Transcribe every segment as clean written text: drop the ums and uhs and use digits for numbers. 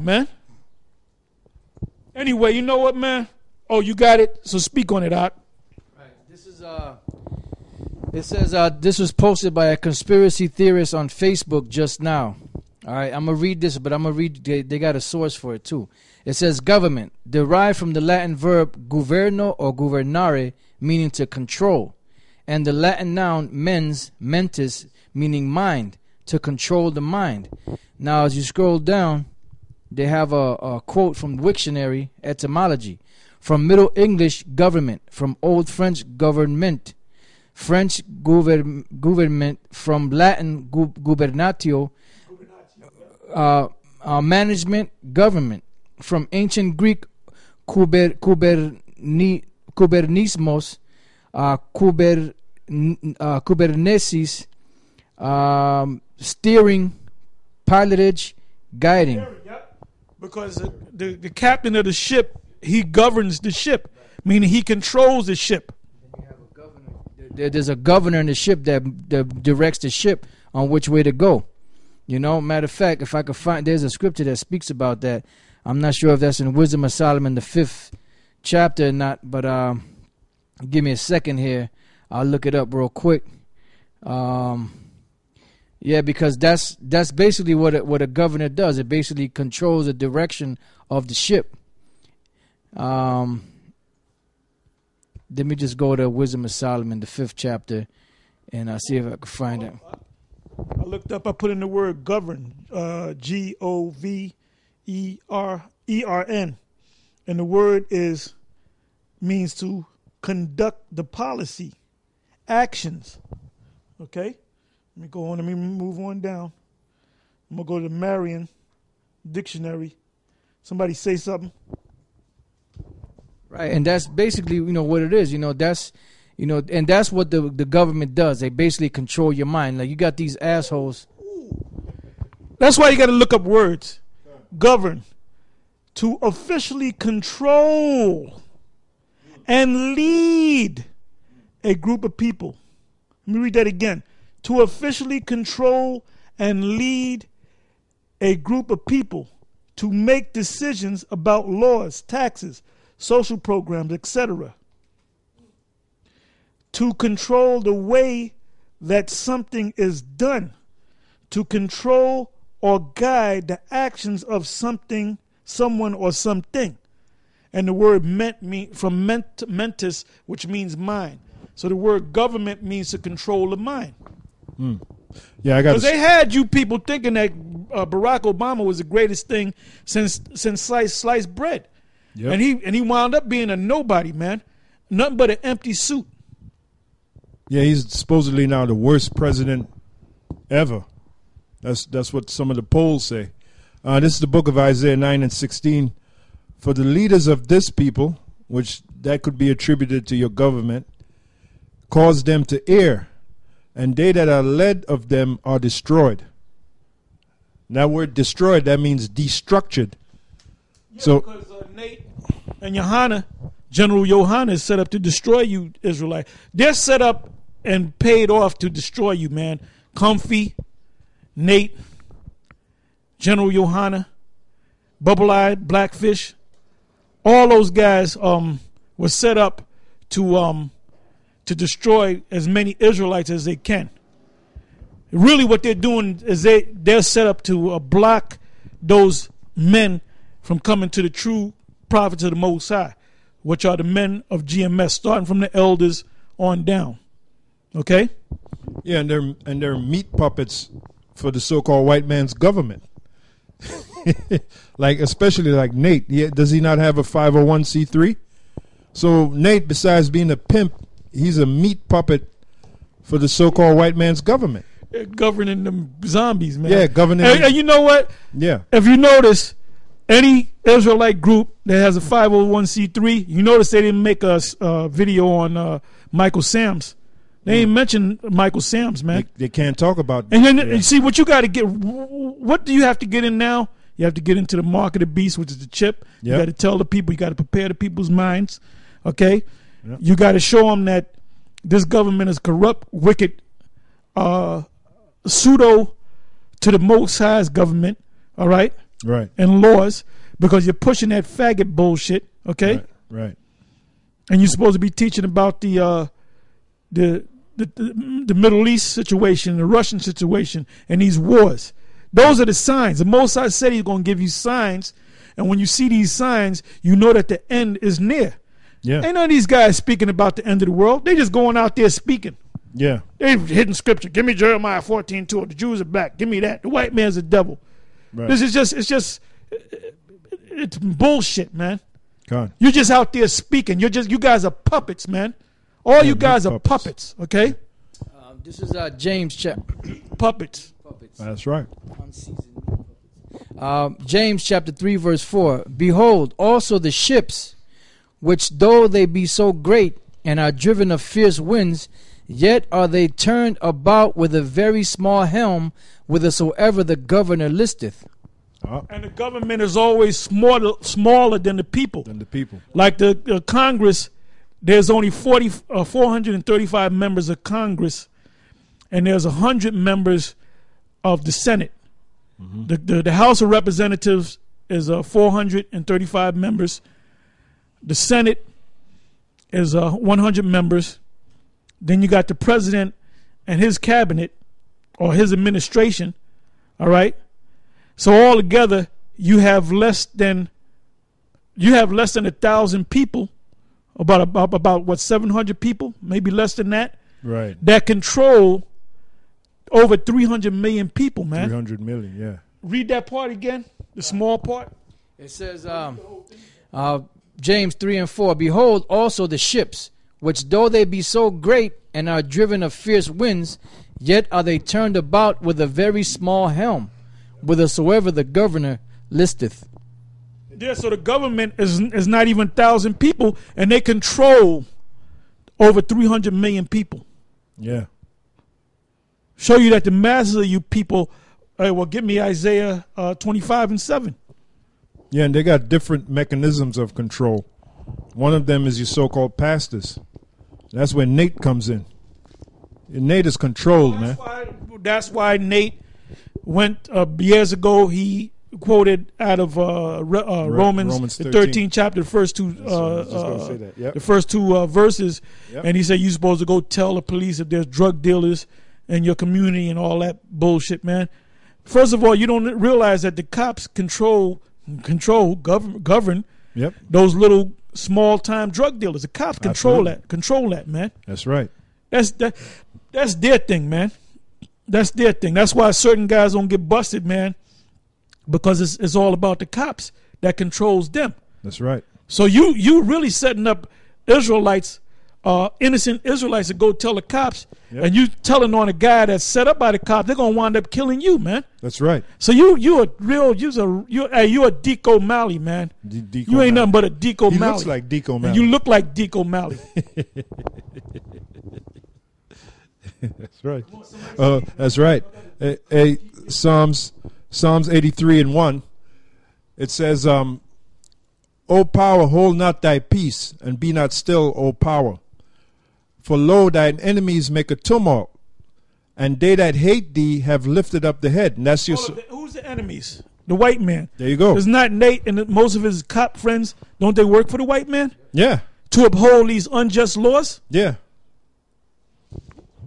man. Anyway, you know what, man? Oh, you got it. So speak on it, Doc. Right. This is It says this was posted by a conspiracy theorist on Facebook just now. All right, I'm gonna read this, but I'm gonna read. They got a source for it too. It says government, derived from the Latin verb governo or governare, meaning to control, and the Latin noun mens, mentis, meaning mind, to control the mind. Now, as you scroll down, they have a quote from Wiktionary etymology. From Middle English, government. From Old French, gouvernement. French government. From Latin, gubernatio. Management, government. From Ancient Greek, kubernismos, kubernesis, steering, pilotage, guiding. Because the captain of the ship, he governs the ship, meaning he controls the ship. There's a governor in the ship that directs the ship on which way to go. You know, matter of fact, if I could find, there's a scripture that speaks about that. I'm not sure if that's in Wisdom of Solomon, the 5th chapter or not, but give me a second here. I'll look it up real quick. Yeah, because that's basically what a governor does. It basically controls the direction of the ship. Let me just go to Wisdom of Solomon, the 5th chapter, and I'll see if I can find it. I looked up, I put in the word govern, Govern, and the word means to conduct the policy, actions. Okay? Let me go on. Let me move on down. I'm going to go to the Marian Dictionary. Somebody say something. Right, and that's basically, what it is. That's, and that's what the government does. They basically control your mind. Like, you got these assholes. That's why you got to look up words. Govern. To officially control and lead a group of people. Let me read that again. To officially control and lead a group of people to make decisions about laws, taxes, social programs, etc. To control the way that something is done. To control or guide the actions of something, someone, or something. And the word from mentis, which means mind. So the word government means to control the mind. Yeah, I got. Because they had you people thinking that Barack Obama was the greatest thing since sliced bread, yep. and he wound up being a nobody, man, nothing but an empty suit. Yeah, he's supposedly now the worst president ever. That's what some of the polls say. This is the book of Isaiah 9:16. For the leaders of this people, which that could be attributed to your government, cause them to err, and they that are led of them are destroyed. That word destroyed, that means destructured. Yeah, so because Nate and General Yohana is set up to destroy you, Israelite. They're set up and paid off to destroy you, man. Comfy, Nate, General Yohana, Bubble-Eyed, Blackfish, all those guys were set up to destroy as many Israelites as they can. Really what they're doing is they're set up to block those men from coming to the true prophets of the Most High, which are the men of GMS, starting from the elders on down. Okay? Yeah, and they're meat puppets for the so-called white man's government. Like, especially like Nate. Does he not have a 501c3? So Nate, besides being a pimp, he's a meat puppet for the so-called white man's government. Governing them zombies, man. Yeah, governing. And you know what? Yeah. If you notice, any Israelite group that has a 501c3, you notice they didn't make a video on Michael Sams. They ain't mentioned Michael Sams, man. They can't talk about. And then you see what you got to get. What do you have to get in now? You have to get into the mark of the beast, which is the chip. Yep. You got to tell the people. You got to prepare the people's minds. Okay. Yep. You got to show them that this government is corrupt, wicked, pseudo to the Most High's government. All right. Right. and laws because you're pushing that faggot bullshit, okay? Right. And you're supposed to be teaching about the Middle East situation, the Russian situation, and these wars. Those are the signs. The Most High said he's going to give you signs, and when you see these signs, you know that the end is near. Yeah. Ain't none of these guys speaking about the end of the world. They just going out there speaking. Yeah. They hitting scripture. Give me Jeremiah 14:2. The Jews are back. Give me that. The white man's a devil. Right. This is it's bullshit, man. God. You're just out there speaking. You guys are puppets, man. All you guys are puppets, okay? This is James chapter. Puppets. That's right. James chapter 3 verse 4. Behold, also the ships, which though they be so great and are driven of fierce winds, yet are they turned about with a very small helm, whithersoever the governor listeth. And the government is always smaller than the people. Like the Congress, there's only 435 members of Congress, and there's 100 members of the Senate. Mm-hmm. The House of Representatives is 435 members. The Senate is 100 members. Then you got the president and his cabinet or his administration. All right. So altogether, you have less than 1,000 people, about what 700 people, maybe less than that. Right. That control over 300 million people, man. 300 million, yeah. Read that part again, the small part. It says, James 3 and 4, behold also the ships, which though they be so great and are driven of fierce winds, yet are they turned about with a very small helm, whithersoever the governor listeth. Yeah, so the government is not even 1,000 people, and they control over 300 million people. Yeah. Show you that the masses of you people, well, give me Isaiah 25 and 7. Yeah, and they got different mechanisms of control. One of them is your so-called pastors. That's where Nate comes in. And Nate is controlled, man. That's why Nate went years ago. He quoted out of Romans the 13th chapter, the first two the first two verses, and he said you're supposed to go tell the police if there's drug dealers in your community and all that bullshit, man. First of all, you don't realize that the cops govern those little small time drug dealers. The cops control that, man. That's right. That's their thing, man. That's their thing. That's why certain guys don't get busted, man, because it's all about the cops that controls them. That's right. So you really setting up Israelites, innocent Israelites, to go tell the cops, and you telling on a guy that's set up by the cops, they're gonna wind up killing you, man. That's right. So you're a Deco Malley, man. You ain't nothing but a Deco Malley. He looks like Deco Malley. And you look like Deco Malley. That's right. That's right. Psalms 83 and 1. It says, O power, hold not thy peace, and be not still, O power. For lo, thine enemies make a tumult, and they that hate thee have lifted up the head. And that's your. Who's the enemies? The white man. There you go. It's not Nate and most of his cop friends. Don't they work for the white man? Yeah. To uphold these unjust laws? Yeah.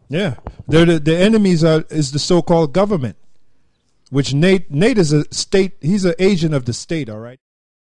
Yeah. They're the enemies is the so-called government, which Nate is a state. He's an agent of the state. All right.